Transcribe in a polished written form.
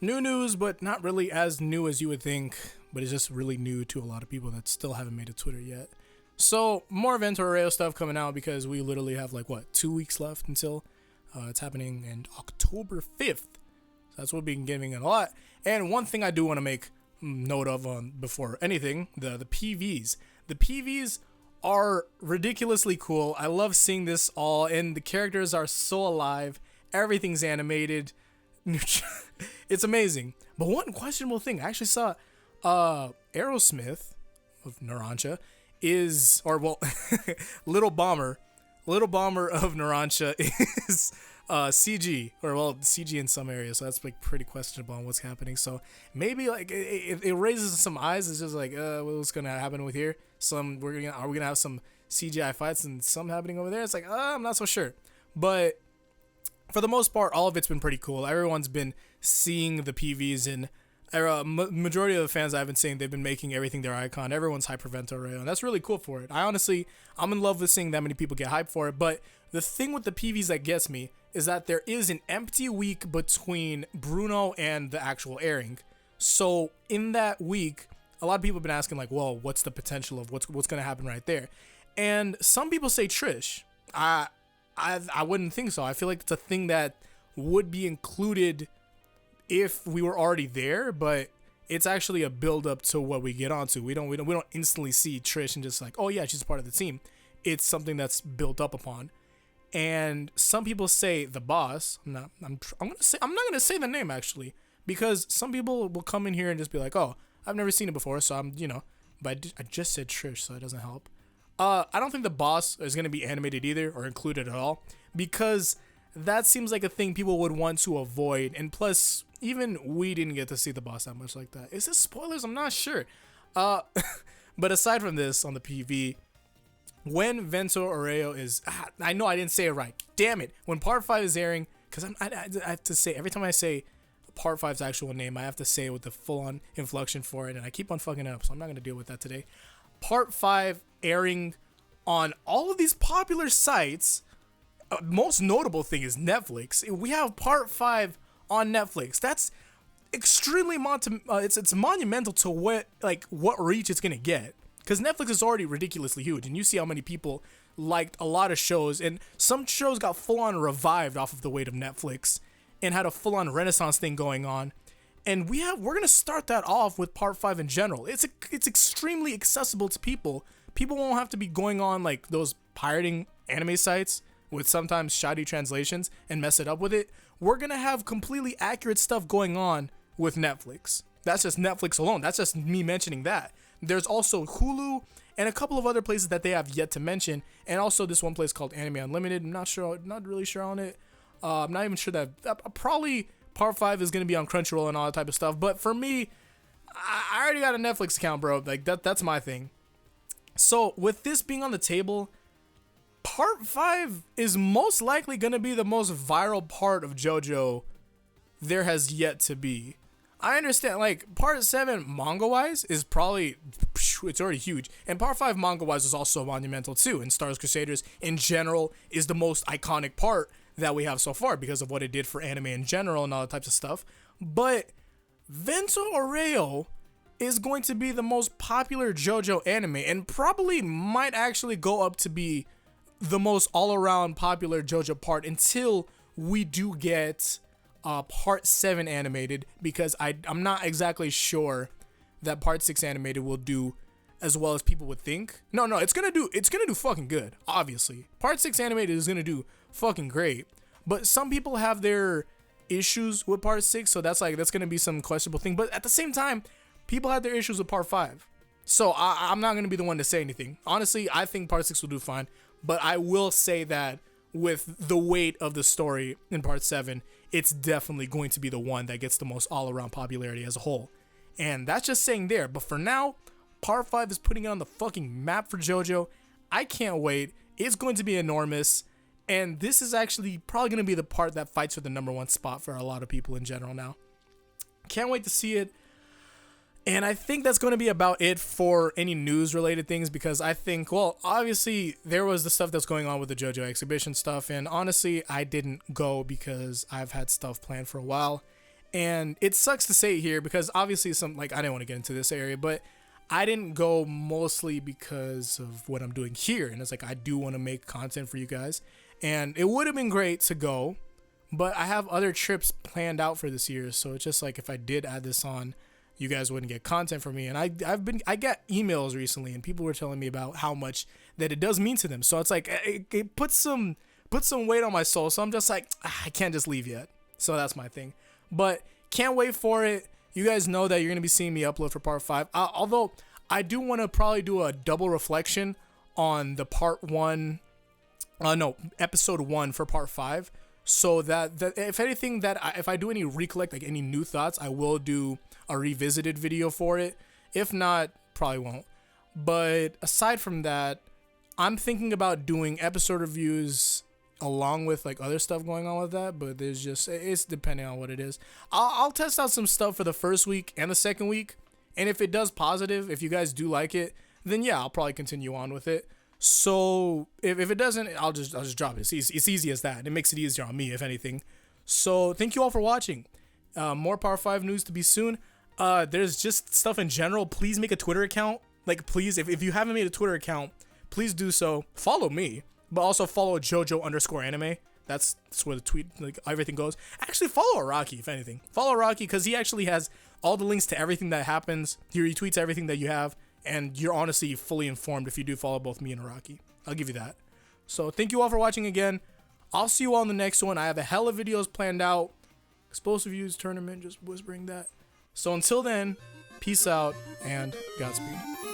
New news, but not really as new as you would think, but it's just really new to a lot of people that still haven't made a Twitter yet. So, more Vento Aureo stuff coming out because we literally have 2 weeks left until it's happening in October 5th. So that's what we've been giving it a lot. And one thing I do want to make note of before anything, the PVs. The PVs are ridiculously cool. I love seeing this all, and the characters are so alive. Everything's animated. It's amazing. But one questionable thing, I actually saw Aerosmith of Narancha Little Bomber of Narancha is CG, CG in some areas, so that's pretty questionable on what's happening. So maybe it raises some eyes. It's just what's gonna happen with here? Are we gonna have some CGI fights and some happening over there? It's I'm not so sure, but for the most part, all of it's been pretty cool. Everyone's been seeing the PVs, and majority of the fans I've been seeing, they've been making everything their icon. Everyone's hyped for Vento Aureo, and that's really cool for it. I'm in love with seeing that many people get hyped for it, but the thing with the PVs that gets me is that there is an empty week between Bruno and the actual airing. So in that week, a lot of people have been asking well, what's the potential of what's going to happen right there? And some people say Trish. I wouldn't think so. I feel like it's a thing that would be included if we were already there, but it's actually a build up to what we get onto. We don't instantly see Trish and just oh yeah, she's part of the team. It's something that's built up upon. And some people say the boss. I'm not gonna say the name actually, because some people will come in here and just be oh, I've never seen it before, so but I just said Trish, so it doesn't help. I don't think the boss is going to be animated either or included at all, because that seems like a thing people would want to avoid. And plus, even we didn't get to see the boss that much like that. Is this spoilers? I'm not sure. But aside from this, on the PV, when Vento Aureo is... I know I didn't say it right. Damn it. When Part 5 is airing, because I have to say, every time I say Part 5's actual name, I have to say it with the full-on inflection for it, and I keep on fucking it up, so I'm not going to deal with that today. Part 5 airing on all of these popular sites. Most notable thing is Netflix. We have Part 5 on Netflix. That's extremely it's monumental to what reach it's gonna get, because Netflix is already ridiculously huge, and you see how many people liked a lot of shows, and some shows got full-on revived off of the weight of Netflix and had a full-on renaissance thing going on. And we're gonna start that off with Part 5 in general. It's extremely accessible to people. People won't have to be going on those pirating anime sites with sometimes shoddy translations and mess it up with it. We're gonna have completely accurate stuff going on with Netflix. That's just Netflix alone. That's just me mentioning that. There's also Hulu and a couple of other places that they have yet to mention, and also this one place called Anime Unlimited. I'm not really sure on it. I'm not even sure that probably Part 5 is going to be on Crunchyroll and all that type of stuff. But for me, I already got a Netflix account, bro. That's my thing. So with this being on the table, Part 5 is most likely going to be the most viral part of JoJo there has yet to be. I understand, Part 7 manga-wise is probably, it's already huge. And Part 5 manga-wise is also monumental too. And Stars Crusaders in general is the most iconic part that we have so far because of what it did for anime in general and all that types of stuff. But Vento Aureo is going to be the most popular JoJo anime, and probably might actually go up to be the most all-around popular JoJo part until we do get Part 7 animated, because I'm not exactly sure that Part 6 animated will do as well as people would think. No, it's gonna do fucking good, obviously. Part 6 animated is gonna do fucking great, but some people have their issues with Part 6, so that's gonna be some questionable thing. But at the same time, people had their issues with Part 5, so I'm not gonna be the one to say anything. Honestly, I think Part 6 will do fine, but I will say that with the weight of the story in Part 7, it's definitely going to be the one that gets the most all-around popularity as a whole. And that's just saying there. But for now, Part 5 is putting it on the fucking map for JoJo. I can't wait. It's going to be enormous. And this is actually probably going to be the part that fights for the number one spot for a lot of people in general now. Can't wait to see it. And I think that's going to be about it for any news related things, because I think, well, obviously there was the stuff that's going on with the JoJo exhibition stuff, and honestly I didn't go because I've had stuff planned for a while, And it sucks to say here because obviously some like I didn't want to get into this area, but I didn't go mostly because of what I'm doing here. And it's like I do want to make content for you guys. And it would have been great to go, but I have other trips planned out for this year. So it's just like if I did add this on, you guys wouldn't get content from me. And I get emails recently and people were telling me about how much that it does mean to them. So it's like it puts some weight on my soul. So I'm just like, I can't just leave yet. So that's my thing. But can't wait for it. You guys know that you're going to be seeing me upload for part 5. Although I do want to probably do a double reflection on the episode 1 for part 5. So that if anything, if I do any recollect, like any new thoughts, I will do a revisited video for it. If not, probably won't. But aside from that, I'm thinking about doing episode reviews along with like other stuff going on with that, but it's depending on what it is. I'll test out some stuff for the first week and the second week, and if it does positive, if you guys do like it, then yeah, I'll probably continue on with it. So if it doesn't, I'll just drop it. It's easy as that. It makes it easier on me, if anything. So thank you all for watching. More Power 5 news to be soon. There's just stuff in general. Please make a Twitter account. Like please, if you haven't made a Twitter account, please do so. Follow me. But also follow JoJo_anime. That's where the tweet, like everything goes. Actually, follow Araki, if anything. Follow Araki because he actually has all the links to everything that happens. He retweets everything that you have, and you're honestly fully informed if you do follow both me and Araki. I'll give you that. So thank you all for watching again. I'll see you all in the next one. I have a hell of videos planned out. Explosive Views tournament, just whispering that. So until then, peace out and Godspeed.